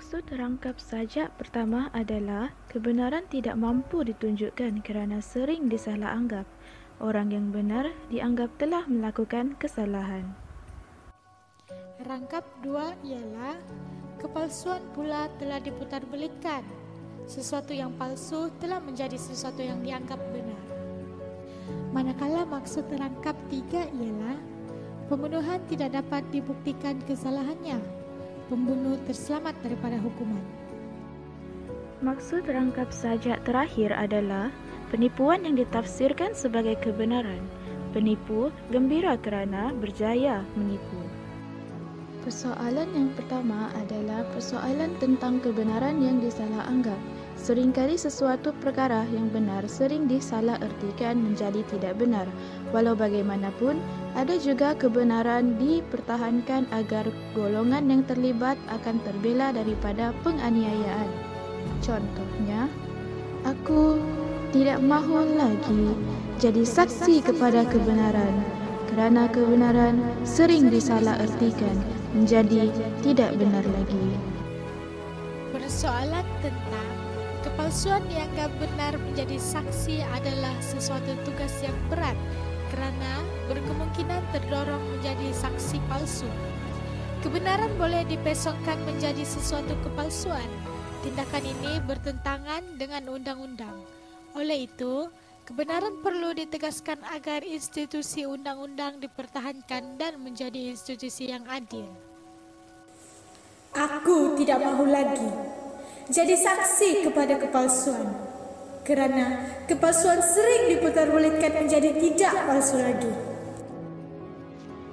Maksud rangkap sajak pertama adalah kebenaran tidak mampu ditunjukkan kerana sering disalah anggap. Orang yang benar dianggap telah melakukan kesalahan. Rangkap dua ialah kepalsuan pula telah diputarbelikan. Sesuatu yang palsu telah menjadi sesuatu yang dianggap benar. Manakala maksud rangkap tiga ialah pembunuhan tidak dapat dibuktikan kesalahannya. Pembunuh terselamat daripada hukuman. Maksud rangkap sajak terakhir adalah penipuan yang ditafsirkan sebagai kebenaran. Penipu gembira kerana berjaya menipu. Persoalan yang pertama adalah persoalan tentang kebenaran yang disalah anggap. Seringkali sesuatu perkara yang benar sering disalah ertikan menjadi tidak benar. Walau bagaimanapun, ada juga kebenaran dipertahankan agar golongan yang terlibat akan terbela daripada penganiayaan. Contohnya, aku tidak mahu lagi jadi saksi kepada kebenaran kerana kebenaran sering disalah ertikan menjadi tidak benar lagi. Persoalan tentang kepalsuan dianggap benar menjadi saksi adalah sesuatu tugas yang berat kerana berkemungkinan terdorong menjadi saksi palsu. Kebenaran boleh dipesongkan menjadi sesuatu kepalsuan. Tindakan ini bertentangan dengan undang-undang. Oleh itu, kebenaran perlu ditegaskan agar institusi undang-undang dipertahankan dan menjadi institusi yang adil. Aku tidak mahu lagi jadi saksi kepada kepalsuan kerana kepalsuan sering diputarbelitkan menjadi tidak palsu lagi.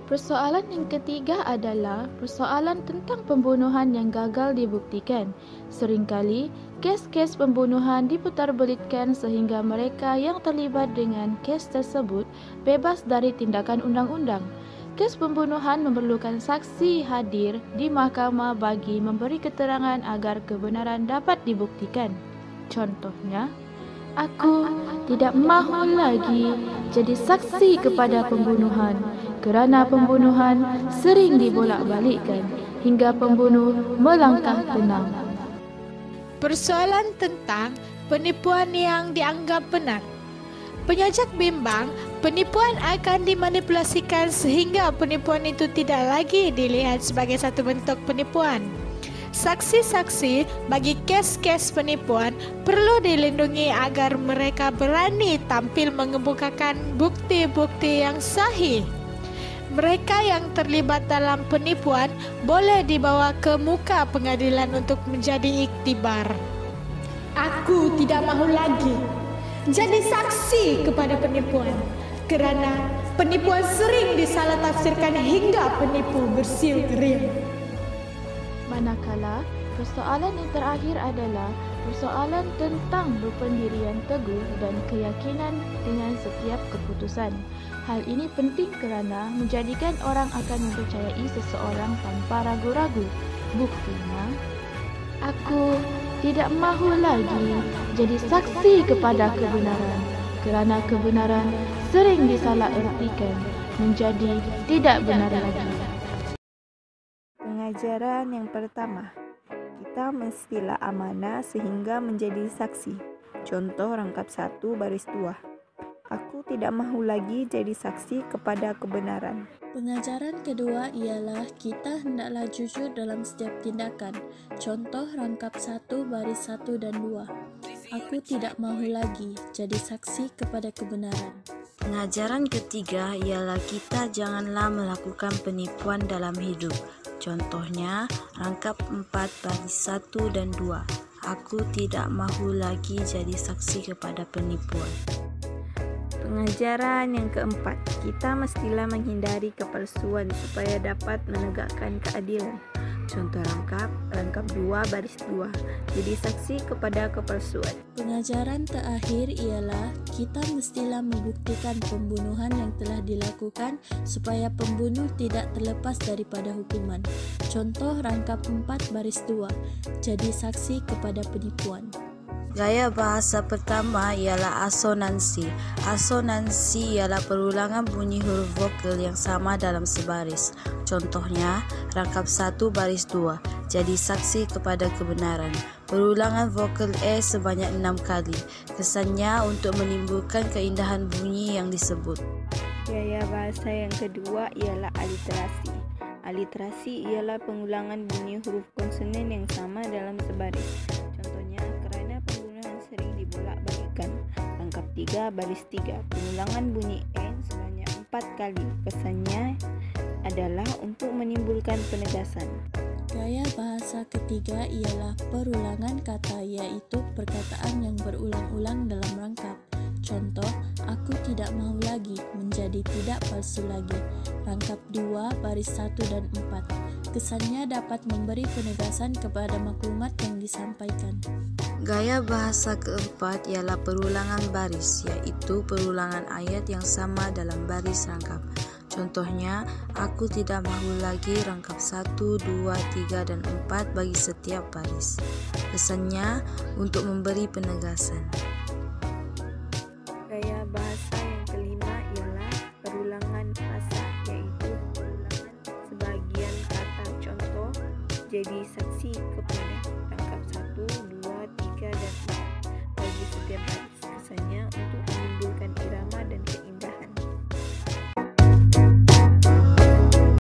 Persoalan yang ketiga adalah persoalan tentang pembunuhan yang gagal dibuktikan. Seringkali, kes-kes pembunuhan diputarbelitkan sehingga mereka yang terlibat dengan kes tersebut bebas dari tindakan undang-undang. Kes pembunuhan memerlukan saksi hadir di mahkamah bagi memberi keterangan agar kebenaran dapat dibuktikan. Contohnya, aku tidak mahu lagi jadi saksi kepada pembunuhan kerana pembunuhan sering dibolak-balikkan hingga pembunuh melangkah tenang. Persoalan tentang penipuan yang dianggap benar. Penyajak bimbang, penipuan akan dimanipulasikan sehingga penipuan itu tidak lagi dilihat sebagai satu bentuk penipuan. Saksi-saksi bagi kes-kes penipuan perlu dilindungi agar mereka berani tampil mengemukakan bukti-bukti yang sahih. Mereka yang terlibat dalam penipuan boleh dibawa ke muka pengadilan untuk menjadi iktibar. Aku tidak mahu lagi jadi saksi kepada penipuan kerana penipuan sering disalah tafsirkan hingga penipu bersiul gerim. Manakala, persoalan yang terakhir adalah persoalan tentang berpendirian teguh dan keyakinan dengan setiap keputusan. Hal ini penting kerana menjadikan orang akan mempercayai seseorang tanpa ragu-ragu. Buktinya, aku tidak mahu lagi jadi saksi kepada kebenaran kerana kebenaran sering disalah ertikan menjadi tidak benar lagi. Pengajaran yang pertama, kita mestilah amanah sehingga menjadi saksi. Contoh rangkap 1 baris 2. Aku tidak mahu lagi jadi saksi kepada kebenaran. Pengajaran kedua ialah kita hendaklah jujur dalam setiap tindakan. Contoh rangkap 1 baris 1 dan 2. Aku tidak mahu lagi jadi saksi kepada kebenaran. Pengajaran ketiga ialah kita janganlah melakukan penipuan dalam hidup. Contohnya rangkap 4 baris 1 dan 2. Aku tidak mahu lagi jadi saksi kepada penipuan. Pengajaran yang keempat, kita mestilah menghindari kepalsuan supaya dapat menegakkan keadilan. Contoh rangkap 2 baris 2. Jadi saksi kepada kepalsuan. Pengajaran terakhir ialah kita mestilah membuktikan pembunuhan yang telah dilakukan supaya pembunuh tidak terlepas daripada hukuman. Contoh rangkap 4 baris 2. Jadi saksi kepada penipuan. Gaya bahasa pertama ialah asonansi. Asonansi ialah perulangan bunyi huruf vokal yang sama dalam sebaris. Contohnya, rangkap 1 baris 2. Jadi saksi kepada kebenaran. Perulangan vokal E sebanyak 6 kali. Kesannya untuk menimbulkan keindahan bunyi yang disebut. Gaya bahasa yang kedua ialah aliterasi. Aliterasi ialah pengulangan bunyi huruf konsonan yang sama dalam sebaris. Contohnya, kerana penggunaan sering dibolak-balikkan. Rangkap 3 baris 3. Pengulangan bunyi N sebanyak 4 kali. Kesannya adalah untuk menimbulkan penegasan. Gaya bahasa ketiga ialah perulangan kata, yaitu perkataan yang berulang-ulang dalam rangkap. Contoh, aku tidak mahu lagi menjadi tidak palsu lagi. Rangkap 2 baris 1 dan 4. Kesannya dapat memberi penegasan kepada maklumat yang disampaikan. Gaya bahasa keempat ialah perulangan baris, yaitu perulangan ayat yang sama dalam baris rangkap. Contohnya, aku tidak mahu lagi rangkap 1, 2, 3, dan 4 bagi setiap baris. Kesannya untuk memberi penegasan. Gaya bahasa yang kelima ialah perulangan fasa, yaitu perulangan sebagian kata. Contoh, jadi saksi kepada. Rangkap 1, 2, 3, dan 4 bagi setiap baris. Kesannya untuk